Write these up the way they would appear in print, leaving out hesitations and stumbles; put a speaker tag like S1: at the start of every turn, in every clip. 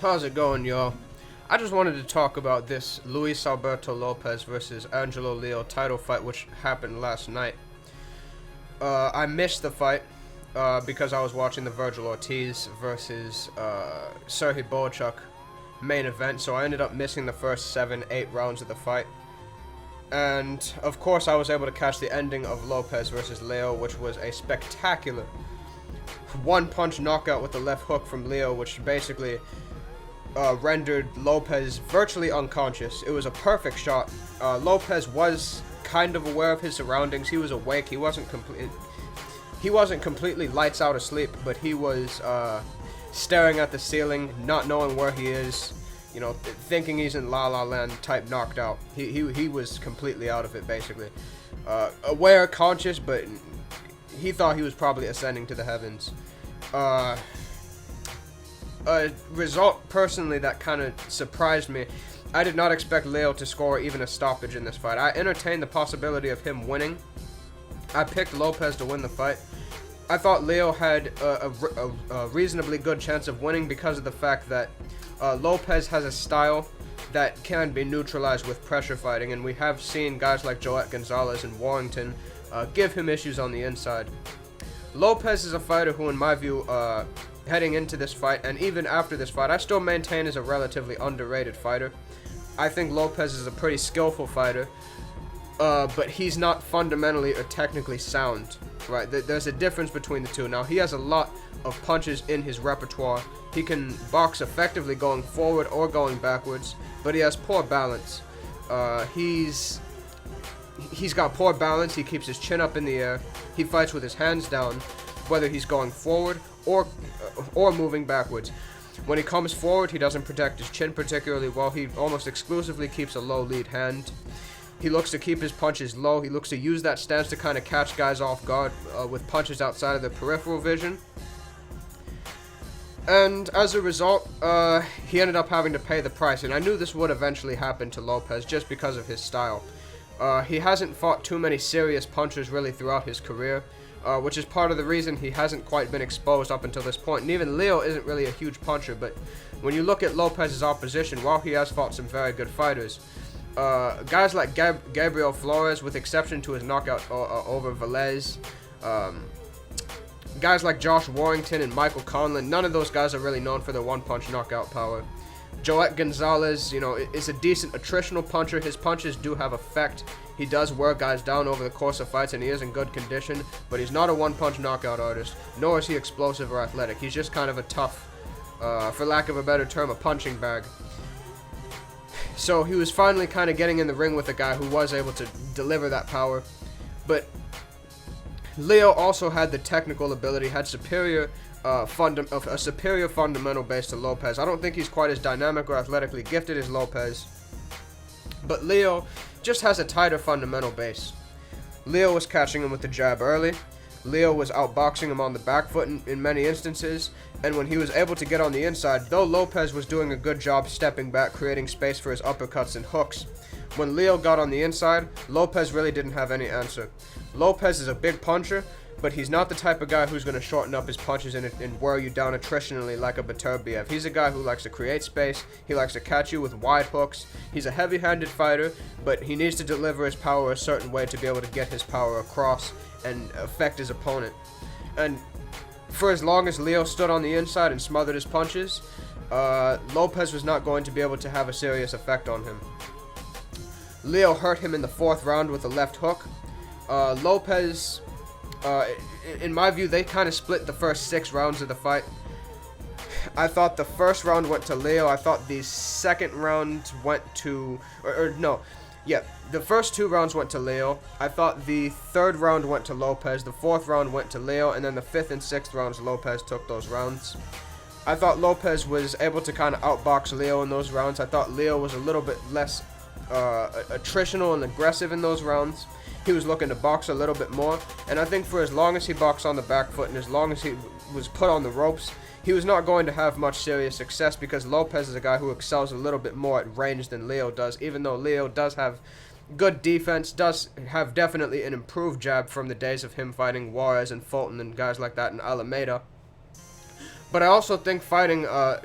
S1: How's it going, y'all? I just wanted to talk about this Luis Alberto Lopez versus Angelo Leo title fight, which happened last night. I missed the fight because I was watching the Virgil Ortiz versus Serhiy Bohachuk main event, so I ended up missing the first 7-8 rounds of the fight. And, of course, I was able to catch the ending of Lopez versus Leo, which was a spectacular one-punch knockout with the left hook from Leo, which basically rendered Lopez virtually unconscious. It was a perfect shot. Lopez was kind of aware of his surroundings. He was awake. He wasn't completely lights out asleep, but he was staring at the ceiling, not knowing where he is. You know, thinking he's in La La Land type knocked out. He was completely out of it, basically. Aware, conscious, but he thought he was probably ascending to the heavens. A result, personally, that kind of surprised me. I did not expect Leo to score even a stoppage in this fight. I entertained the possibility of him winning. I picked Lopez to win the fight. I thought Leo had a reasonably good chance of winning because of the fact that Lopez has a style that can be neutralized with pressure fighting, and we have seen guys like Joet Gonzalez and Warrington give him issues on the inside. Lopez is a fighter who, in my view, heading into this fight, and even after this fight, I still maintain is a relatively underrated fighter. I think Lopez is a pretty skillful fighter, but he's not fundamentally or technically sound, right? There's a difference between the two. Now, he has a lot of punches in his repertoire. He can box effectively going forward or going backwards, but he has poor balance. He's got poor balance. He keeps his chin up in the air. He fights with his hands down, whether he's going forward or moving backwards. When he comes forward, he doesn't protect his chin particularly well. He almost exclusively keeps a low lead hand. He looks to keep his punches low. He looks to use that stance to kind of catch guys off guard with punches outside of their peripheral vision. And as a result, he ended up having to pay the price. And I knew this would eventually happen to Lopez just because of his style. He hasn't fought too many serious punchers really throughout his career, which is part of the reason he hasn't quite been exposed up until this point. And even Leo isn't really a huge puncher, but when you look at Lopez's opposition, while he has fought some very good fighters, guys like Gabriel Flores, with exception to his knockout over Velez, guys like Josh Warrington and Michael Conlon, none of those guys are really known for their one-punch knockout power. Joet Gonzalez, you know, is a decent attritional puncher. His punches do have effect. He does wear guys down over the course of fights, and he is in good condition, but he's not a one-punch knockout artist, nor is he explosive or athletic. He's just kind of a tough, for lack of a better term, a punching bag. So he was finally kind of getting in the ring with a guy who was able to deliver that power, but Leo also had the technical ability, had a superior fundamental base to Lopez. I don't think he's quite as dynamic or athletically gifted as Lopez, but Leo just has a tighter fundamental base. Leo was catching him with the jab early. Leo was outboxing him on the back foot in many instances, and when he was able to get on the inside, though Lopez was doing a good job stepping back, creating space for his uppercuts and hooks, when Leo got on the inside, Lopez really didn't have any answer. Lopez is a big puncher, but he's not the type of guy who's going to shorten up his punches and wear you down attritionally like a Beterbiev. He's a guy who likes to create space. He likes to catch you with wide hooks. He's a heavy-handed fighter, but he needs to deliver his power a certain way to be able to get his power across and affect his opponent. And for as long as Leo stood on the inside and smothered his punches, Lopez was not going to be able to have a serious effect on him. Leo hurt him in the 4th round with a left hook. Lopez, in my view, they kind of split the first 6 rounds of the fight. I thought the first round went to Leo. I thought the second round went to, the first 2 rounds went to Leo. I thought the 3rd round went to Lopez. The 4th round went to Leo, and then the 5th and 6th rounds, Lopez took those rounds. I thought Lopez was able to kind of outbox Leo in those rounds. I thought Leo was a little bit less attritional and aggressive in those rounds. He was looking to box a little bit more, and I think for as long as he boxed on the back foot and as long as he was put on the ropes, he was not going to have much serious success, because Lopez is a guy who excels a little bit more at range than Leo does, even though Leo does have good defense, does have definitely an improved jab from the days of him fighting Juarez and Fulton and guys like that in Alameda. But I also think fighting a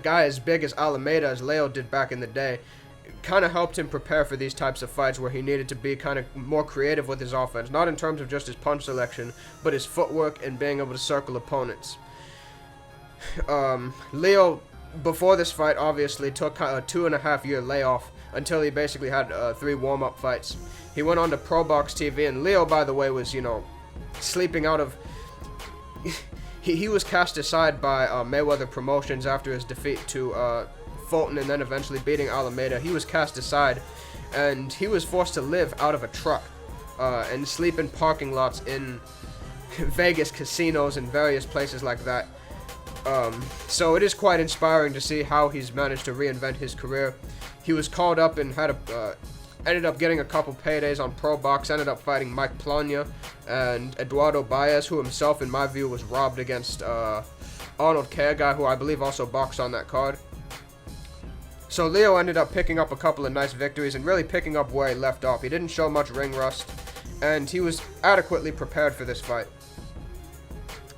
S1: guy as big as Alameda, as Leo did back in the day, kind of helped him prepare for these types of fights where he needed to be kind of more creative with his offense. Not in terms of just his punch selection, but his footwork and being able to circle opponents. Leo, before this fight, obviously took a 2.5-year layoff until he basically had 3 warm-up fights. He went on to Pro Box TV, and Leo, by the way, was, sleeping out of... he was cast aside by Mayweather Promotions after his defeat to Fulton and then eventually beating Alameda. He was cast aside, and he was forced to live out of a truck and sleep in parking lots in Vegas casinos and various places like that. So it is quite inspiring to see how he's managed to reinvent his career. He was called up and ended up getting a couple paydays on Pro Box, ended up fighting Mike Plania and Eduardo Baez, who himself, in my view, was robbed against Arnold K, a guy who I believe also boxed on that card. So Leo ended up picking up a couple of nice victories and really picking up where he left off. He didn't show much ring rust, and he was adequately prepared for this fight.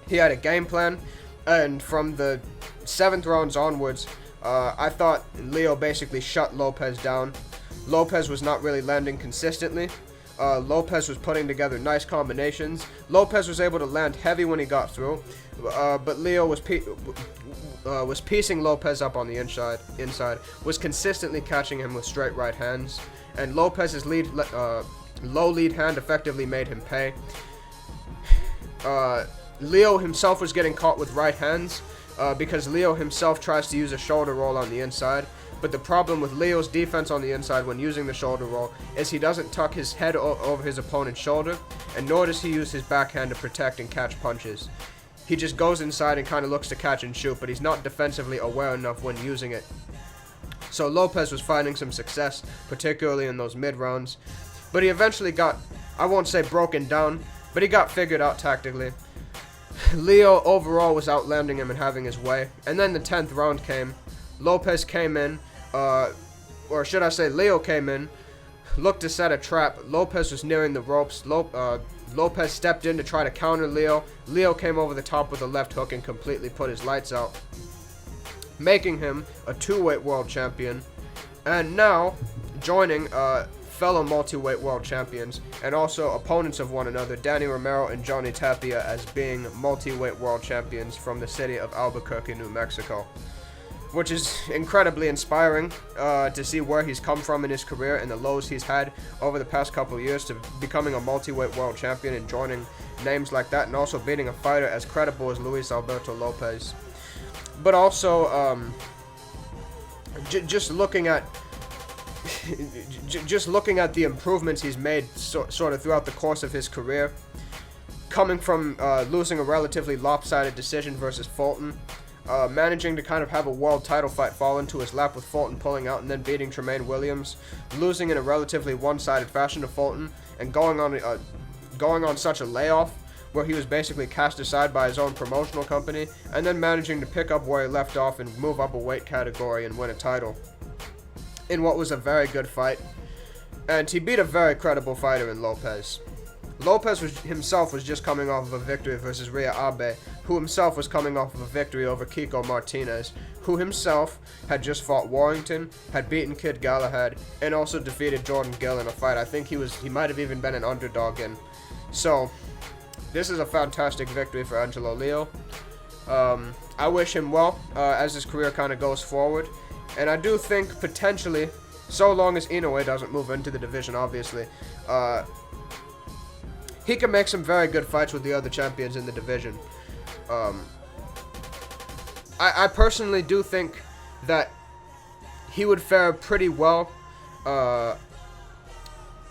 S1: He had a game plan, and from the 7th rounds onwards, I thought Leo basically shut Lopez down. Lopez was not really landing consistently. Lopez was putting together nice combinations. Lopez was able to land heavy when he got through, but Leo was piecing Lopez up on the inside, was consistently catching him with straight right hands, and Lopez's low lead hand effectively made him pay. Leo himself was getting caught with right hands because Leo himself tries to use a shoulder roll on the inside. But the problem with Leo's defense on the inside when using the shoulder roll is he doesn't tuck his head over his opponent's shoulder, and nor does he use his backhand to protect and catch punches. He just goes inside and kind of looks to catch and shoot, but he's not defensively aware enough when using it. So Lopez was finding some success, particularly in those mid-rounds. But he eventually got, I won't say broken down, but he got figured out tactically. Leo overall was outlanding him and having his way. And then the 10th round came. Lopez came in, or should I say Leo came in, looked to set a trap. Lopez was nearing the ropes. Lopez stepped in to try to counter Leo. Leo came over the top with a left hook and completely put his lights out, making him a 2-weight world champion, and now joining fellow multi-weight world champions and also opponents of one another, Danny Romero and Johnny Tapia, as being multi-weight world champions from the city of Albuquerque, New Mexico. Which is incredibly inspiring to see where he's come from in his career and the lows he's had over the past couple of years to becoming a multi-weight world champion and joining names like that, and also beating a fighter as credible as Luis Alberto Lopez. But also, just looking at the improvements he's made sort of throughout the course of his career, coming from losing a relatively lopsided decision versus Fulton, managing to kind of have a world title fight fall into his lap with Fulton pulling out and then beating Tremaine Williams, losing in a relatively one-sided fashion to Fulton, and going on such a layoff where he was basically cast aside by his own promotional company, and then managing to pick up where he left off and move up a weight category and win a title in what was a very good fight. And he beat a very credible fighter in Lopez. Lopez himself was just coming off of a victory versus Ria Abe, who himself was coming off of a victory over Kiko Martinez, who himself had just fought Warrington, had beaten Kid Galahad, and also defeated Jordan Gill in a fight I think he might have even been an underdog in. So, this is a fantastic victory for Angelo Leo. I wish him well as his career kind of goes forward, and I do think potentially, so long as Inoue doesn't move into the division, obviously, he can make some very good fights with the other champions in the division. I personally do think that he would fare pretty well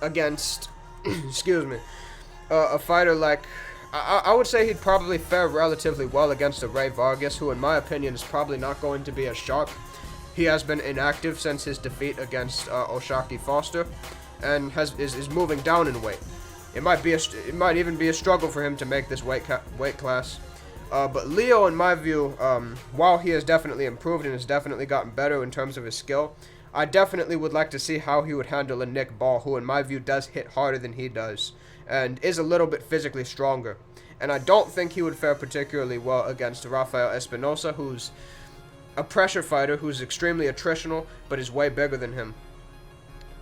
S1: against, excuse me, a fighter like, I would say he'd probably fare relatively well against a Ray Vargas, who in my opinion is probably not going to be as sharp. He has been inactive since his defeat against Oshaki Foster, and is moving down in weight. It might even be a struggle for him to make this weight class. But Leo, in my view, while he has definitely improved and has definitely gotten better in terms of his skill, I definitely would like to see how he would handle a Nick Ball, who in my view does hit harder than he does, and is a little bit physically stronger. And I don't think he would fare particularly well against Rafael Espinosa, who's a pressure fighter, who's extremely attritional, but is way bigger than him.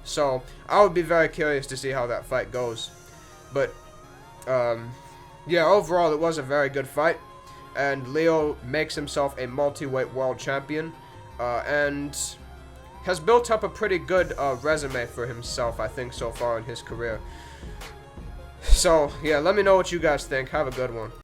S1: So, I would be very curious to see how that fight goes. But, yeah, overall, it was a very good fight. And Leo makes himself a multi-weight world champion. And has built up a pretty good resume for himself, I think, so far in his career. So, yeah, let me know what you guys think. Have a good one.